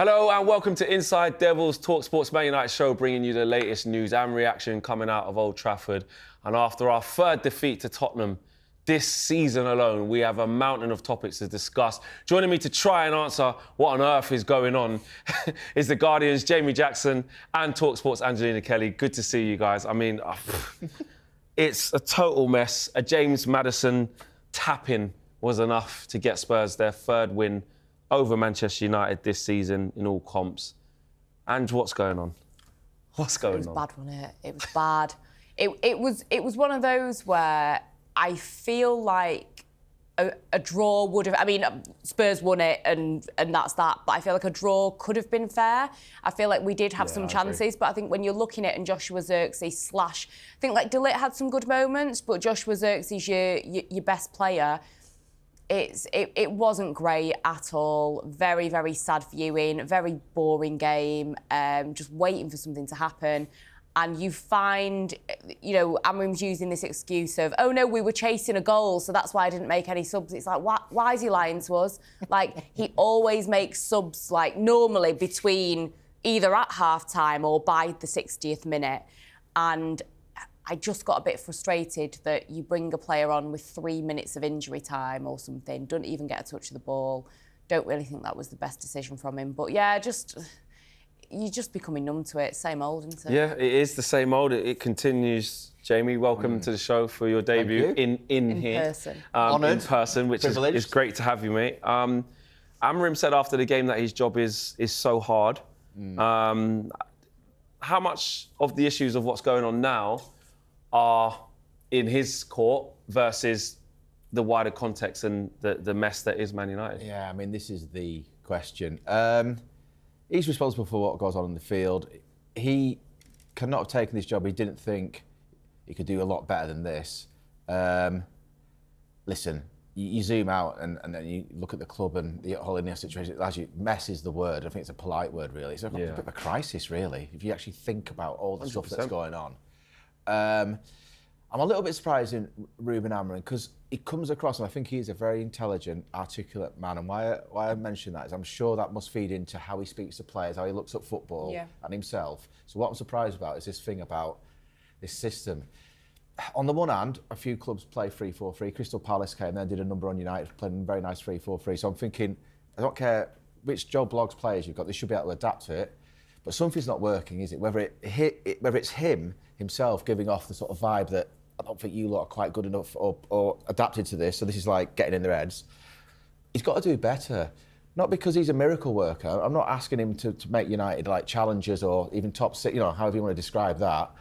Hello and welcome to Inside Devils talkSPORT's Man Utd show, bringing you the latest news and reaction coming out of Old Trafford. And after our third defeat to Tottenham this season alone, we have a mountain of topics to discuss. Joining me to try and answer what on earth is going on is the Guardian's Jamie Jackson and talkSPORT's Angelina Kelly. Good to see you guys. I mean, it's a total mess. A James Maddison tap-in was enough to get Spurs their third win over Manchester United this season in all comps. And what's going on? What's going on? It was bad, wasn't it? It was bad. It was one of those where I feel like a draw would have... I mean, Spurs won it and that's that, but I feel like a draw could have been fair. I feel like we did have some chances, but I think when you're looking at it and Joshua Zirkzee / I think like De Ligt had some good moments, but Joshua Zirkzee's your best player. It wasn't great at all. Very, very sad viewing, very boring game, just waiting for something to happen. And you find, you know, Amorim's using this excuse of, oh no, we were chasing a goal, so that's why I didn't make any subs. It's like, why is he lying to us? Like, he always makes subs, like, normally between either at half-time or by the 60th minute. And I just got a bit frustrated that you bring a player on with 3 minutes of injury time or something, don't even get a touch of the ball. Don't really think that was the best decision from him. But yeah, you're just becoming numb to it. Same old, isn't it? Yeah, it is the same old. It continues. Jamie, welcome to the show for your debut in here. Person. In person, which is great to have you, mate. Amorim said after the game that his job is so hard. How much of the issues of what's going on now are in his court versus the wider context and the mess that is Man United? Yeah, I mean, this is the question. He's responsible for what goes on in the field. He cannot have taken this job. He didn't think he could do a lot better than this. Listen, you zoom out and then you look at the club and the whole INEOS situation. Actually, mess is the word. I think it's a polite word, really. It's a bit of a crisis, really, if you actually think about all the 100%. Stuff that's going on. I'm a little bit surprised in Ruben Amorim because he comes across, and I think he's a very intelligent, articulate man. And why I mention that is I'm sure that must feed into how he speaks to players, how he looks at football and himself. So what I'm surprised about is this thing about this system. On the one hand, a few clubs play 3-4-3. Crystal Palace came there and did a number on United, playing a very nice 3-4-3. So I'm thinking, I don't care which Joe Bloggs players you've got, they should be able to adapt to it. But something's not working, is it? Whether it's himself giving off the sort of vibe that I don't think you lot are quite good enough or adapted to this, so this is like getting in their heads. He's got to do better. Not because he's a miracle worker. I'm not asking him to make United like challengers or even top six, you know, however you want to describe that.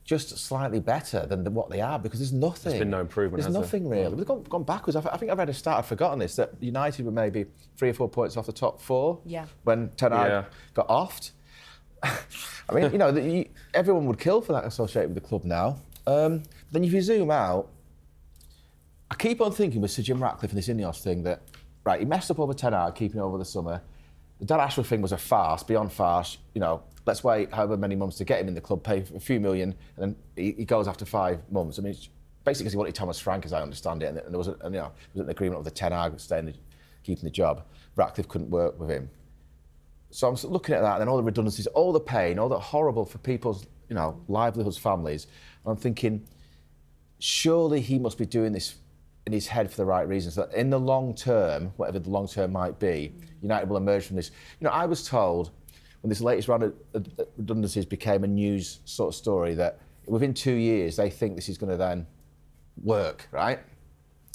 Just slightly better than what they are, because there's nothing. There's been no improvement, There's nothing really. We've gone backwards. I think I've read a stat, I've forgotten this, that United were maybe 3 or 4 points off the top 4 when Ten Hag got offed. I mean, you know, everyone would kill for that associated with the club now. Then if you zoom out, I keep on thinking with Sir Jim Ratcliffe and this INEOS thing that, right, he messed up over Ten Hag, keeping over the summer. The Dan Ashworth thing was a farce, beyond farce. You know, let's wait however many months to get him in the club, pay a few million, and then he goes after 5 months. I mean, it's basically because he wanted Thomas Frank, as I understand it, and there was an agreement of the Ten Hag keeping the job. Ratcliffe couldn't work with him. So I'm looking at that, and then all the redundancies, all the pain, all that horrible for people's, you know, livelihoods, families. And I'm thinking, surely he must be doing this in his head for the right reasons. That in the long term, whatever the long term might be, United will emerge from this. You know, I was told when this latest round of redundancies became a news sort of story that within 2 years they think this is going to then work, right?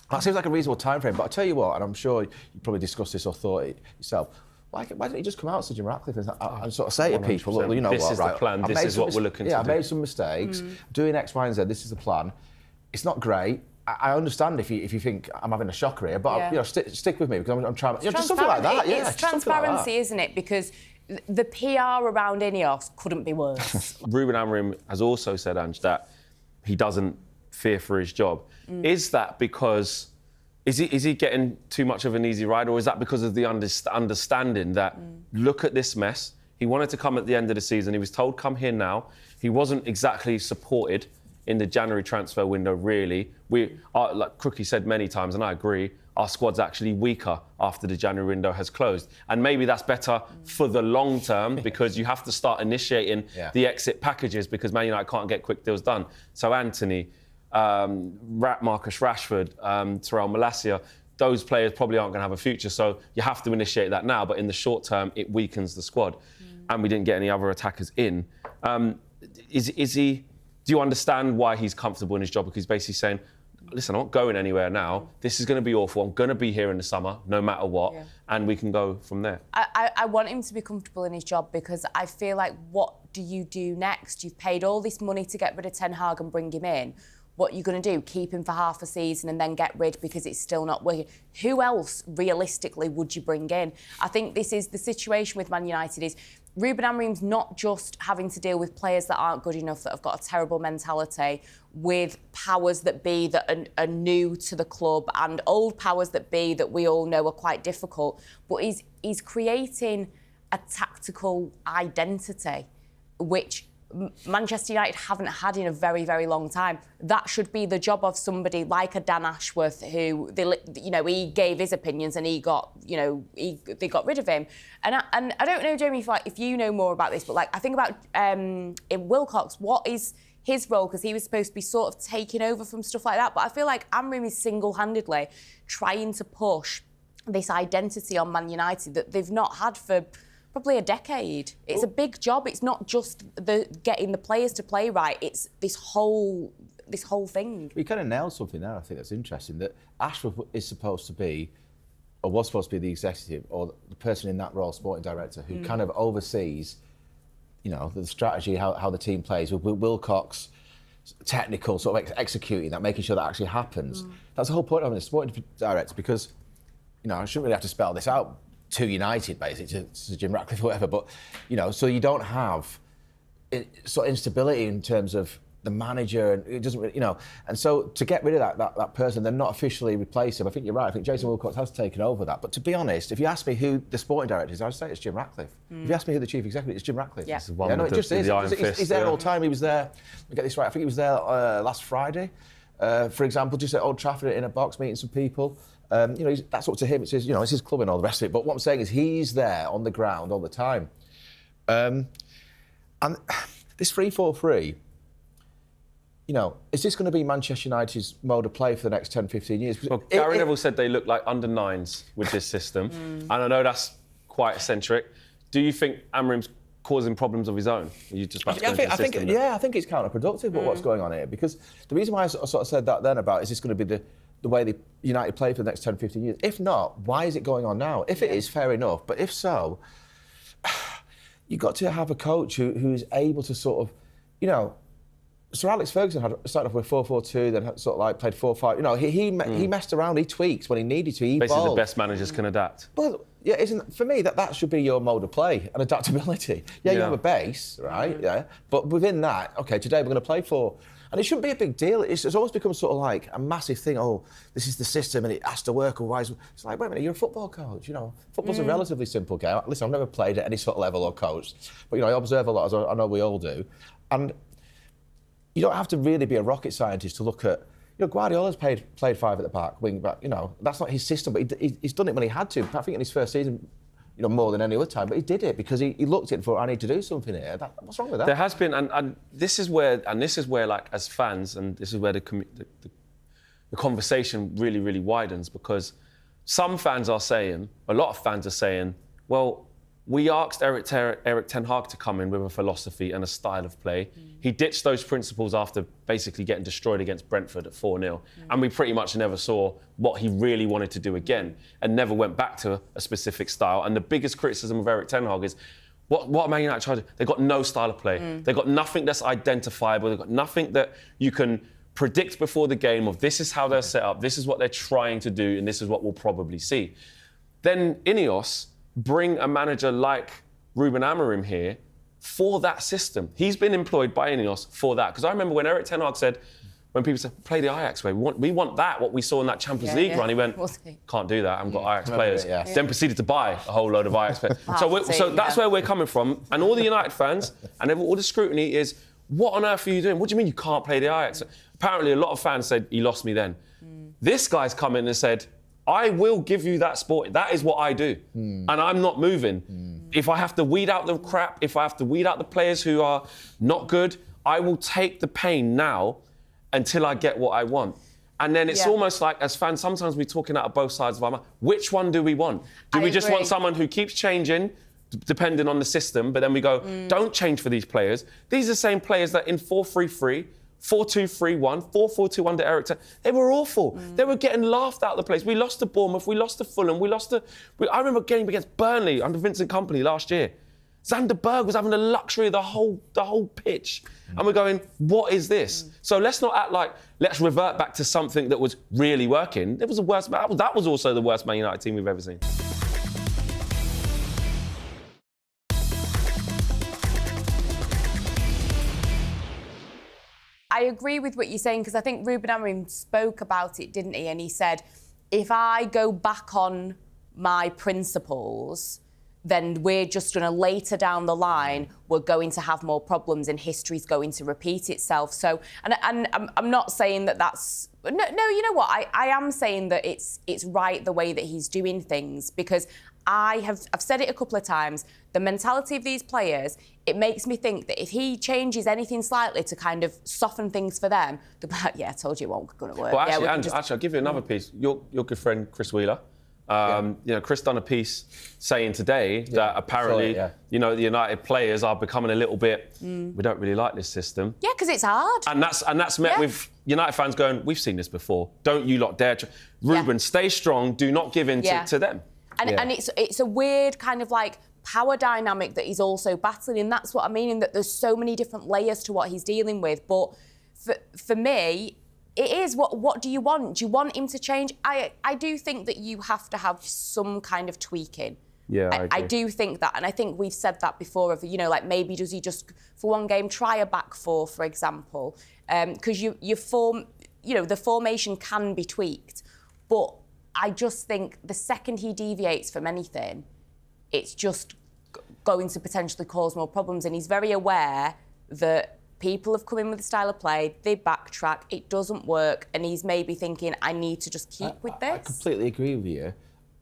That seems like a reasonable time frame. But I'll tell you what, and I'm sure you probably discussed this or thought it yourself. Why didn't he just come out, Sir Jim Ratcliffe, and sort of say to people, look, you know this what, is right? The plan. This is what we're looking to do. Yeah, I made some mistakes. Doing X, Y, and Z. This is the plan. It's not great. I understand if you think I'm having a shocker here, but you know, stick with me because I'm trying. You know, just something like that. Yeah, it's transparency, like isn't it? Because the PR around INEOS couldn't be worse. Ruben Amorim has also said, Ange, that he doesn't fear for his job. Is that because? Is he getting too much of an easy ride, or is that because of the understanding that, look at this mess, he wanted to come at the end of the season, he was told, come here now. He wasn't exactly supported in the January transfer window, really. We are, like Crookie said many times, and I agree, our squad's actually weaker after the January window has closed. And maybe that's better for the long term because you have to start initiating the exit packages because Man United can't get quick deals done. So Anthony, Marcus Rashford, Terrell Malacia, those players probably aren't going to have a future. So you have to initiate that now. But in the short term, it weakens the squad. And we didn't get any other attackers in. Is he... Do you understand why he's comfortable in his job? Because he's basically saying, listen, I'm not going anywhere now. This is going to be awful. I'm going to be here in the summer, no matter what. Yeah. And we can go from there. I want him to be comfortable in his job because I feel like, what do you do next? You've paid all this money to get rid of Ten Hag and bring him in. What are you going to do? Keep him for half a season and then get rid because it's still not working? Who else, realistically, would you bring in? I think this is the situation with Man United is Ruben Amorim's not just having to deal with players that aren't good enough, that have got a terrible mentality, with powers that be that are new to the club and old powers that be that we all know are quite difficult, but he's creating a tactical identity, which Manchester United haven't had in a very, very long time. That should be the job of somebody like a Dan Ashworth, who he gave his opinions and they got rid of him. And I don't know, Jamie, if you know more about this, but I think about in Wilcox, what is his role? Because he was supposed to be sort of taking over from stuff like that. But I feel like Amorim is single-handedly trying to push this identity on Man United that they've not had for probably a decade. It's a big job. It's not just getting the players to play right. It's this whole thing. We kind of nailed something there. I think that's interesting. That Ashworth is supposed to be, or was supposed to be, the executive or the person in that role, sporting director, who kind of oversees, the strategy, how the team plays. With Wilcox, technical, sort of executing that, making sure that actually happens. That's the whole point of having a sporting director because, I shouldn't really have to spell this out to United, basically, to Jim Ratcliffe or whatever, but, so you don't have sort of instability in terms of the manager, and it doesn't really, and so to get rid of that person, then not officially replace him, I think you're right. I think Jason Wilcox has taken over that. But to be honest, if you ask me who the sporting director is, I'd say it's Jim Ratcliffe. If you ask me who the chief executive is, it's Jim Ratcliffe. Yeah. It just is. He's there all the time. He was there, let me get this right, I think he was there last Friday, for example, just at Old Trafford in a box meeting some people. That's up to him. It's his, it's his club and all the rest of it. But what I'm saying is he's there on the ground all the time. And this 3-4-3, is this going to be Manchester United's mode of play for the next 10, 15 years? Well, Gary Neville said they look like under-9s with this system. And I know that's quite eccentric. Do you think Amorim's causing problems of his own? Are you just I think it's counterproductive what's going on here. Because the reason why I sort of said that then about is this going to be the way the United play for the next 10, 15 years? If not, why is it going on now? If it is, fair enough. But if so, you've got to have a coach who is able to sort of, Sir Alex Ferguson started off with 4-4-2, then sort of played 4-5. He messed around, he tweaked when he needed to. Basically, the best managers can adapt. Well, yeah, for me, that should be your mode of play and adaptability. Yeah, you have a base, right? Yeah. But within that, okay, today we're going to play 4. And it shouldn't be a big deal. It's always become sort of like a massive thing. Oh, this is the system and it has to work, otherwise. It's like, wait a minute, you're a football coach. Football's a relatively simple game. Listen, I've never played at any sort of level or coached, but I observe a lot, as I know we all do. And you don't have to really be a rocket scientist to look at. Guardiola's played 5 at the back, wing back. That's not his system, but he's done it when he had to. I think in his first season, more than any other time, but he did it because he looked at it and thought, I need to do something here. What's wrong with that? There has been, and this is where, like, as fans, and this is where the conversation really, really widens, because some fans are saying, a lot of fans are saying, well, we asked Erik Ten Hag to come in with a philosophy and a style of play. He ditched those principles after basically getting destroyed against Brentford at 4-0. And we pretty much never saw what he really wanted to do again and never went back to a specific style. And the biggest criticism of Erik Ten Hag is, what Man United tried to do? They've got no style of play. They've got nothing that's identifiable. They've got nothing that you can predict before the game of this is how they're set up, this is what they're trying to do, and this is what we'll probably see. Then INEOS bring a manager like Ruben Amorim here for that system. He's been employed by INEOS for that. Because I remember when Erik Ten Hag said, when people said, play the Ajax way, we want that, what we saw in that Champions League run. He went, can't do that, I haven't got Ajax players. Then proceeded to buy a whole load of Ajax players. So that's where we're coming from. And all the United fans, and all the scrutiny is, what on earth are you doing? What do you mean you can't play the Ajax? Apparently a lot of fans said, he lost me then. This guy's come in and said, I will give you that sport. That is what I do. And I'm not moving. If I have to weed out the crap, if I have to weed out the players who are not good, I will take the pain now until I get what I want. And then it's almost like, as fans, sometimes we're talking out of both sides of our mouth. Which one do we want? Do we just want someone who keeps changing, depending on the system, but then we go, don't change for these players. These are the same players that in 4-3-3, 4-2-3-1, 4-4-2 under Eric Ten, they were awful. They were getting laughed out of the place. We lost to Bournemouth, we lost to Fulham, I remember a game against Burnley under Vincent Kompany last year. Xander Berg was having the luxury of the whole pitch. And we're going, what is this? So let's not act like, let's revert back to something that was really working. It was the worst, that was also the worst Man United team we've ever seen. I agree with what you're saying, because I think Ruben Amorim spoke about it, didn't he? And he said, if I go back on my principles, then we're just going to later down the line, we're going to have more problems and history's going to repeat itself. So, and I'm not saying that that's... No, you know what? I am saying that it's right the way that he's doing things, because I've said it a couple of times, the mentality of these players, it makes me think that if he changes anything slightly to kind of soften things for them, they'll be like, yeah, I told you it wasn't going to work. Well, actually, I'll give you another piece. Your good friend, Chris Wheeler, you know, Chris done a piece saying today that apparently, you know, the United players are becoming a little bit, we don't really like this system. Yeah, because it's hard. And that's met with United fans going, we've seen this before. Don't you lot dare. Ruben, stay strong. Do not give in to them. And it's a weird kind of like power dynamic that he's also battling, and that's what I mean, in that there's so many different layers to what he's dealing with. But for me, it is, what do you want? Do you want him to change? I do think that you have to have some kind of tweaking. Yeah, I do think that, and I think we've said that before, of, you know, like maybe does he just, for one game, try a back four, for example, because the formation can be tweaked, but I just think the second he deviates from anything, it's just going to potentially cause more problems. And he's very aware that people have come in with a style of play, they backtrack, it doesn't work, and he's maybe thinking, I need to just keep with this. I completely agree with you.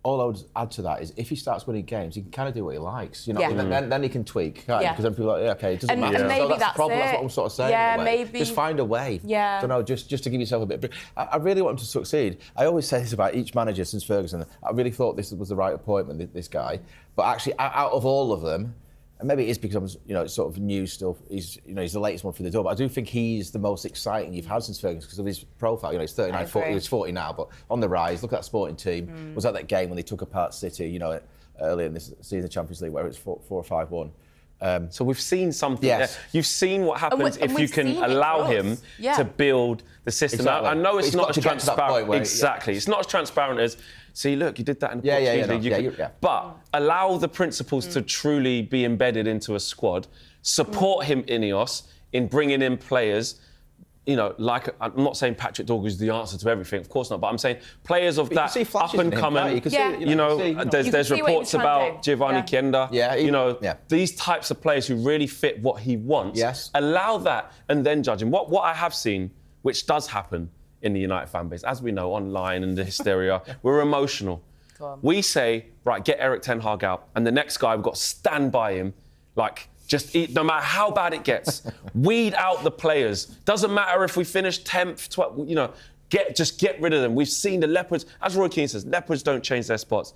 All I would add to that is if he starts winning games, he can kind of do what he likes, you know. Then he can tweak, can't he? Because then people are like, okay, it doesn't matter. And maybe so that's the problem. That's what I'm sort of saying. Yeah, maybe. Just find a way. Yeah. Don't know, just to give yourself a bit. I really want him to succeed. I always say this about each manager since Ferguson. I really thought this was the right appointment, this guy. But actually, out of all of them, and maybe it is because I'm, you know, sort of new still. He's the latest one through the door. But I do think he's the most exciting you've had since Ferguson because of his profile. You know, he's 39, 40, he's 40 now, but on the rise. Look at that sporting team. Was at that game when they took apart City, you know, earlier in this season, the Champions League, where it's 4 or 5-1. So we've seen something. Yes. There. You've seen what happens if you can allow him to build the system. Exactly. I know it's not as transparent. Where, exactly. It's not as transparent as, see, look, you did that in the Portuguese League. But allow the principles to truly be embedded into a squad. Support him, INEOS, in bringing in players. You know, like, I'm not saying Patrick Dorgu is the answer to everything, of course not, but I'm saying players of that up and coming, there's reports about Giovanni Chienda, these types of players who really fit what he wants. Yes. Allow that and then judge him. What I have seen, which does happen in the United fan base, as we know, online and the hysteria, we're emotional. We say, right, get Eric Ten Hag out, and the next guy, we've got to stand by him, like, just eat, no matter how bad it gets. Weed out the players. Doesn't matter if we finish 10th, 12th, you know, just get rid of them. We've seen the Leopards, as Roy Keane says, Leopards don't change their spots.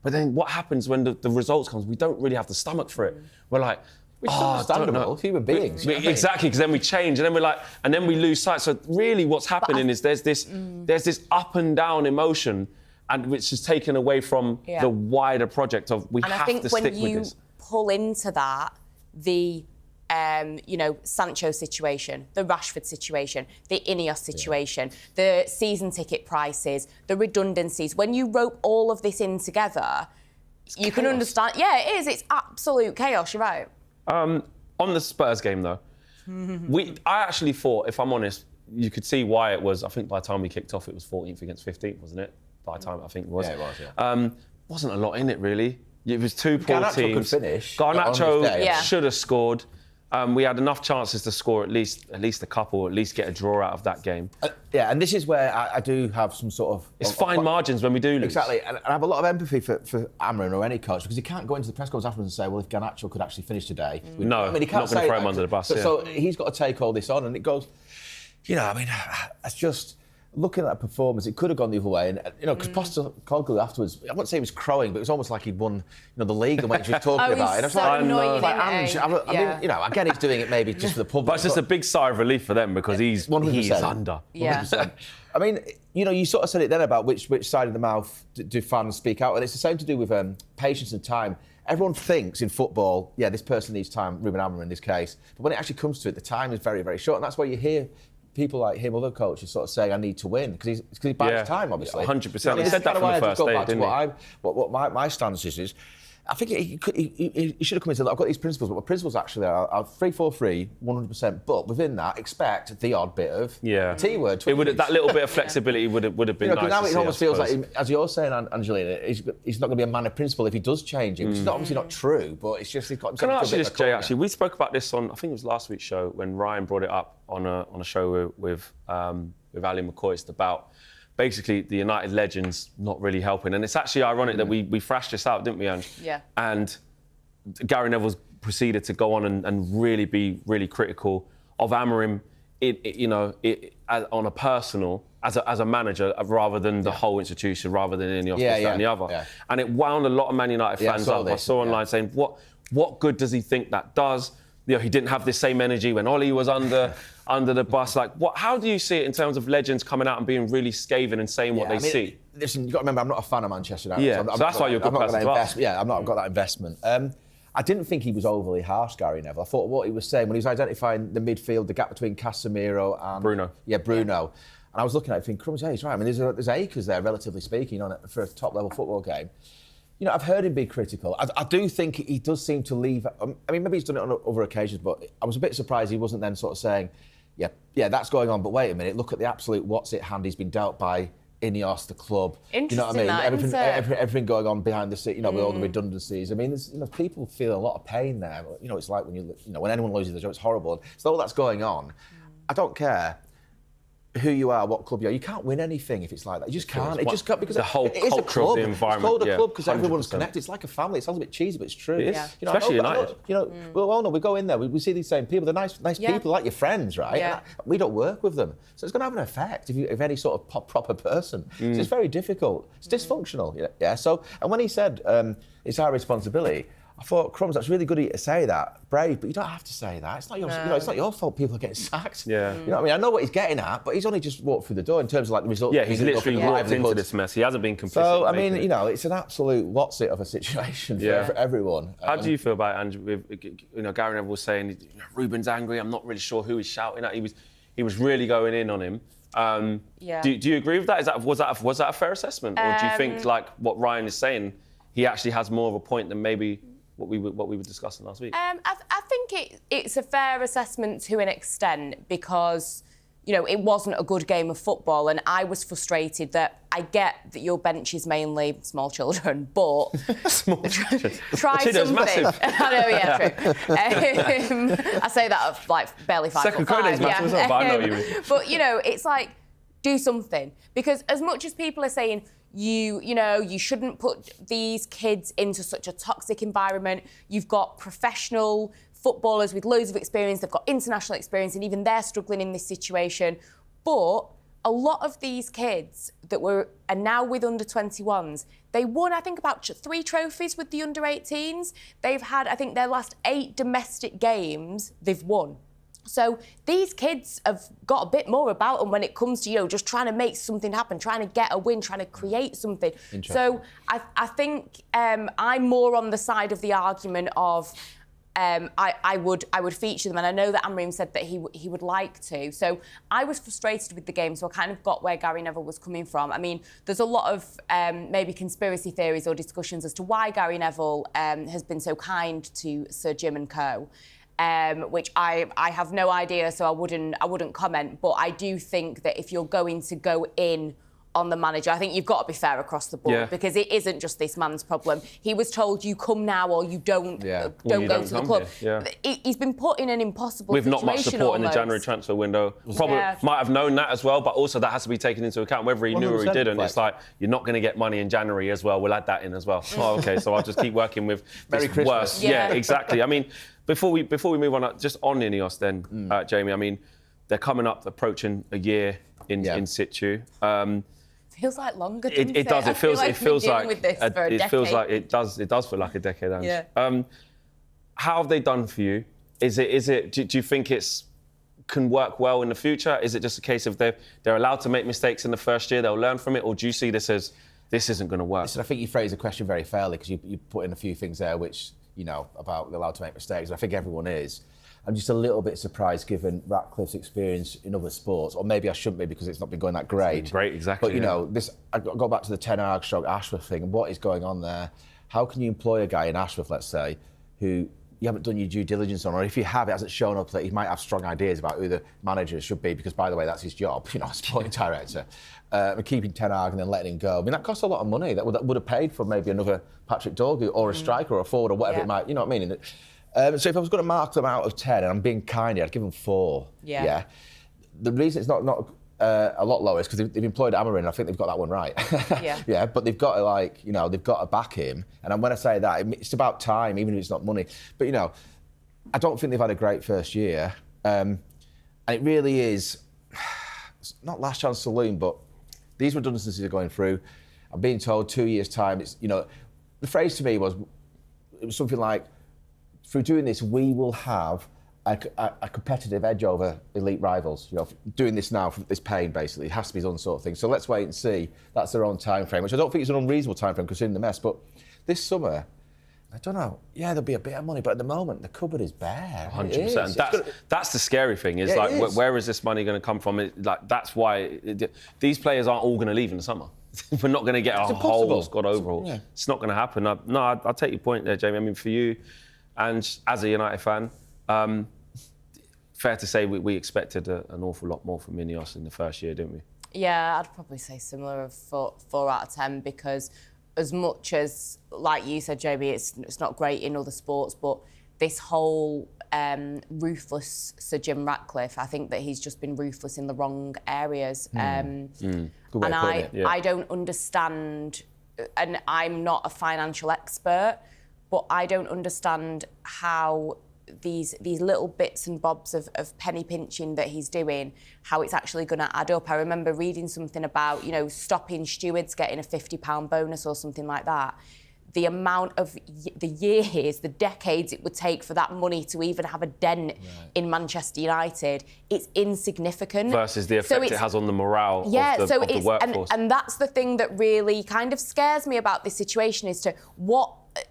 But then what happens when the results comes? We don't really have the stomach for it. We're like, it's understandable, human beings. Exactly, because then we change, and then we're like, and then we lose sight. So really what's happening is there's this up and down emotion, and which is taken away from the wider project of we have to stick with this. And I think when you pull into that, the Sancho situation, the Rashford situation, the INEOS situation, the season ticket prices, the redundancies, when you rope all of this in together, you can understand. Yeah, it is. It's absolute chaos. You're right. On the Spurs game, though, I actually thought, if I'm honest, you could see why it was. I think by the time we kicked off, it was 14th against 15th, wasn't it? By the time I think it was. Yeah, it was. Yeah. Wasn't a lot in it really. It was two poor Garnacho teams. Could finish. Garnacho should have scored. We had enough chances to score at least a couple, at least get a draw out of that game. Yeah, and this is where I do have some sort of... It's fine margins when we do lose. Exactly, and I have a lot of empathy for Amorim or any coach, because he can't go into the press conference afterwards and say, well, if Garnacho could actually finish today... No, I mean, he can't not going to throw him under the bus. So he's got to take all this on, and it goes... You know, I mean, it's just... Looking at that performance, it could have gone the other way. And, you know, because Postecoglou afterwards, I wouldn't say he was crowing, but it was almost like he'd won, you know, the league, the way he was talking about it. And so annoying, I mean, you know, again, he's doing it maybe just for the public. But it's just a big sigh of relief for them because he's 100%. under. Yeah. 100%. I mean, you know, you sort of said it then about which side of the mouth do fans speak out, and it's the same to do with patience and time. Everyone thinks in football, yeah, this person needs time, Ruben Amorim in this case, but when it actually comes to it, the time is very, very short, and that's why you hear people like him, other coaches, sort of saying, I need to win, because he buys time, obviously. 100%. He said that from the first day, didn't he? What my stance is, I think he should have come into, I've got these principles, but my principles actually are 3-4-3, 100%, but within that, expect the odd bit of T-word. That little bit of flexibility would have been nice now to it see, almost feels like, as you're saying, Angelina, he's not going to be a man of principle if he does change it, which is obviously not true, but it's just he's got himself. Can I ask you this, Jay, actually? We spoke about this on, I think it was last week's show, when Ryan brought it up on a show with Ali McCoist about basically the United legends not really helping. And it's actually ironic that we thrashed this out, didn't we, Ange? Yeah. And Gary Neville's proceeded to go on and really be really critical of Amorim, on a personal, as a manager, rather than the whole institution, rather than INEOS, this, that and the other. Yeah. And it wound a lot of Man United fans up. I saw online saying, what good does he think that does? You know, he didn't have the same energy when Ollie was under the bus. Like, how do you see it in terms of legends coming out and being really scathing and saying what they see? Listen, you've got to remember, I'm not a fan of Manchester United. Yeah, so that's why you're a good person to ask. Yeah, I've not got that investment. I didn't think he was overly harsh, Gary Neville. I thought what he was saying when he was identifying the midfield, the gap between Casemiro and... Bruno. Yeah, Bruno. And I was looking at it thinking, crumbs, yeah, he's right. I mean, there's acres there, relatively speaking, for a top-level football game. You know, I've heard him be critical. I do think he does seem to leave... I mean, maybe he's done it on other occasions, but I was a bit surprised he wasn't then sort of saying, yeah, that's going on, but wait a minute, look at the absolute what's-it-hand he's been dealt by INEOS, the club. Interesting, you know what I mean? that, everything going on behind the scenes, with all the redundancies. I mean, there's, people feel a lot of pain there. It's like when anyone loses their job, it's horrible. So all that's going on, I don't care who you are, what club you are. You can't win anything if it's like that. You just can't. It just can't, because the whole it is culture a club. of the environment. It's called a club because 100%. everyone's connected. It's like a family. It sounds a bit cheesy, but it's true. It is. Especially United. Well, no, we go in there. We see these same people. They're nice people, like your friends, right? Yeah. And we don't work with them, so it's going to have an effect if any sort of proper person. So it's very difficult. It's dysfunctional. Yeah. So, and when he said it's our responsibility, I thought, crumbs, that's really good of you to say that. Brave, but you don't have to say that. It's not your, it's not your fault people are getting sacked. Yeah. You know what I mean? I know what he's getting at, but he's only just walked through the door in terms of like the results. Yeah, he's literally walked into this mess. He hasn't been complicit. So, I mean, it's an absolute what's it of a situation for everyone. How do you feel about it, Andrew? Gary Neville was saying, Ruben's angry. I'm not really sure who he's shouting at. He was really going in on him. Do you agree with that? Was that a fair assessment, or do you think, like what Ryan is saying, he actually has more of a point than maybe what we were discussing last week? I think it's a fair assessment to an extent, because it wasn't a good game of football, and I was frustrated that I get that your bench is mainly small children, but small children. Try something. Massive. I know, yeah, true. I say that of like barely 5'5". Second Code's massive as well, but I know you mean. But it's like, do something, because as much as people are saying, you shouldn't put these kids into such a toxic environment. You've got professional footballers with loads of experience. They've got international experience, and even they're struggling in this situation. But a lot of these kids that are now with under-21s, they won, I think, about 3 trophies with the under-18s. They've had, I think, their last 8 domestic games they've won. So these kids have got a bit more about them when it comes to, just trying to make something happen, trying to get a win, trying to create something. So I think I'm more on the side of the argument of I would feature them, and I know that Amorim said that he would like to. So I was frustrated with the game, so I kind of got where Gary Neville was coming from. I mean, there's a lot of maybe conspiracy theories or discussions as to why Gary Neville has been so kind to Sir Jim and co. Which I have no idea, so I wouldn't comment. But I do think that if you're going to go in on the manager. I think you've got to be fair across the board because it isn't just this man's problem. He was told you come now or you don't go to the club. He's been put in an impossible with situation. Not much support in the January transfer window. Probably might have known that as well, but also that has to be taken into account, whether he knew or he didn't. It's like, you're not going to get money in January as well. We'll add that in as well. Oh, okay, so I'll just keep working with Merry this Christmas. worse. Yeah, exactly. I mean, before we move on, just on INEOS then, Jamie, I mean, they're coming up, approaching a year in situ. Feels like longer. It does. It feels like it does. It does feel like a decade. Yeah. How have they done for you? Is it? Do you think it's can work well in the future? Is it just a case of they're allowed to make mistakes in the first year, they'll learn from it, or do you see this as this isn't going to work? Listen, I think you phrased the question very fairly because you put in a few things there which about they're allowed to make mistakes. I think everyone is. I'm just a little bit surprised given Ratcliffe's experience in other sports, or maybe I shouldn't be because it's not been going that great. Great, exactly. But I go back to the Ten Hag / Ashworth thing, and what is going on there? How can you employ a guy in Ashworth, let's say, who you haven't done your due diligence on, or if you have, it hasn't shown up that he might have strong ideas about who the manager should be, because by the way, that's his job, sporting director. Keeping Ten Hag and then letting him go. I mean, that costs a lot of money. That would have paid for maybe another Patrick Dorgu or a striker or a forward or whatever it might. You know what I mean? So if I was going to mark them out of 10, and I'm being kind here, I'd give them 4. Yeah. The reason it's not a lot lower is because they've employed Amorim, and I think they've got that one right. Yeah. But they've got to they've got to back him. And when I say that, it's about time, even if it's not money. But I don't think they've had a great first year, and it really is not last chance saloon, but these redundancies are going through. I'm being told 2 years' time. It's the phrase to me was something like, through doing this, we will have a competitive edge over elite rivals. Doing this now, this pain basically, it has to be done sort of thing. So let's wait and see. That's their own time frame, which I don't think is an unreasonable time frame considering the mess. But this summer, I don't know. Yeah, there'll be a bit of money, but at the moment, the cupboard is bare. 100%. That's the scary thing. Is where is this money going to come from? That's why these players aren't all going to leave in the summer. We're not going to get a whole squad overhaul. It's not going to happen. I'll take your point there, Jamie. I mean, for you, and as a United fan, fair to say we expected an awful lot more from INEOS in the first year, didn't we? Yeah, I'd probably say similar of 4 out of 10, because as much as, like you said, Jamie, it's not great in other sports, but this whole ruthless Sir Jim Ratcliffe, I think that he's just been ruthless in the wrong areas. And I don't understand, and I'm not a financial expert, but I don't understand how these little bits and bobs of penny pinching that he's doing, how it's actually going to add up. I remember reading something about, stopping stewards getting a £50 bonus or something like that. The amount of the years, the decades it would take for that money to even have a dent in Manchester United, it's insignificant. Versus the effect it has on the morale of the workforce. And that's the thing that really kind of scares me about this situation, is to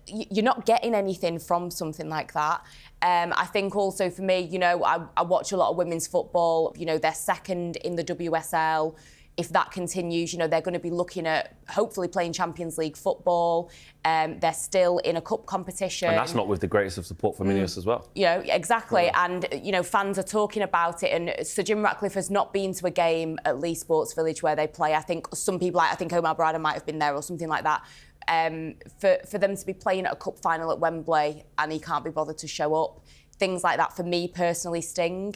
you're not getting anything from something like that. I think also for me, I watch a lot of women's football. They're second in the WSL. If that continues, they're going to be looking at hopefully playing Champions League football. They're still in a cup competition. And that's not with the greatest of support from INEOS as well. Exactly. Yeah. And, fans are talking about it. And Sir Jim Ratcliffe has not been to a game at Leigh Sports Village where they play. I think some people, I think Omar Brada might have been there or something like that. For them to be playing at a cup final at Wembley and he can't be bothered to show up, things like that for me personally sting.